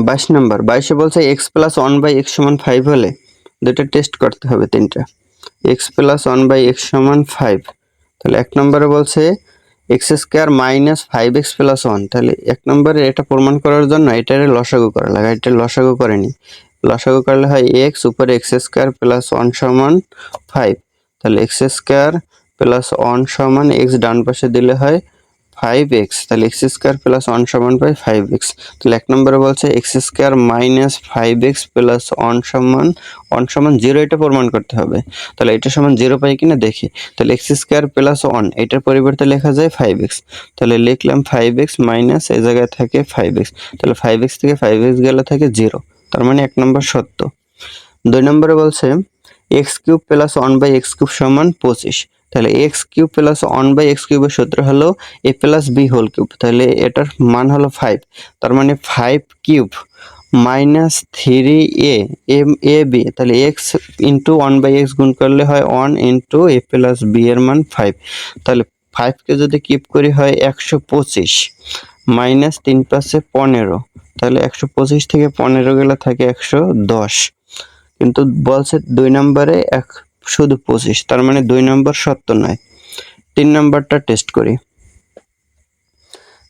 22 নম্বর 22 বলছে x + 1/x = 5 হলে দুটো টেস্ট করতে হবে তিনটা। x + 1/x = 5, তাহলে এক নম্বরে বলছে x² - 5x + 1, তাহলে এক নম্বরে এটা প্রমাণ করার জন্য এটারে লসাগু করা লাগে, এটা লসাগু করেনি। লসাগু করলে হয় x উপরে x² + 1 = 5, তাহলে x² + 1 = x, ডান পাশে দিলে হয় 5x, তাহলে x² + 1 = 5x। তাহলে এক নম্বরে বলছে x² - 5x + 1 = 0, এটা প্রমাণ করতে হবে। তাহলে এটা সমান 0 পাই কিনা দেখি। তাহলে x² + 1 এটার পরিবর্তে লেখা যায় 5x, তাহলে লিখলাম 5x মাইনাস এই জায়গায় থাকে 5x, তাহলে 5x থেকে 5x গেলে থাকে 0, তার মানে এক নম্বর সত্য। 2 নম্বরে বলছে x³ + 1/x³ = 25, তাহলে x³ + 1/x³ এর সূত্র হলো a + b হোল কিউব, তাহলে এটার মান হলো 5, তার মানে 5³ - 3ab, তাহলে x * 1/x গুণ করলে হয় 1 * a + b এর মান 5, তাহলে 5 কে যদি কিউব করি হয় 125 মাইনাস 3 × 5 = 15, তাহলে 125 থেকে 15 গেলে থাকে 110, কিন্তু বলছে 2 নম্বরে শুধু 25, তার মানে 2 নম্বর সত্য নয়। 3 নম্বরটা টেস্ট করি।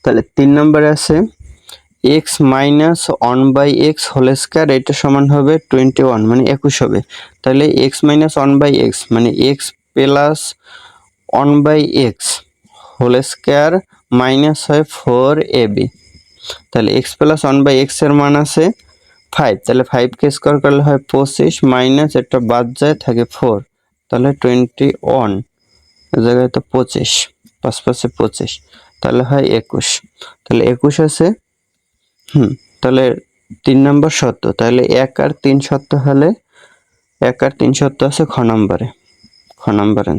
তাহলে 3 নম্বরে আছে x - 1/x হোল² এটা সমান হবে 21, মানে 21 হবে। তাহলে x - 1/x মানে x + 1/x হোল² মাইনাস হয় 4ab, তাহলে x + 1/x এর মান আছে 5, তাহলে 5 কে স্কয়ার করলে হয় 25 মাইনাস এটা বাদ যায় থাকে 4, তাহলে 21, এই জায়গায় তো 25, 5 × 5 = 25, তাহলে হয় 21, তাহলে 21 আছে। তাহলে 3 নম্বর সত্য, তাহলে 1 আর 3 সত্য হলে 1 আর 3 সত্য আছে খ নম্বরে।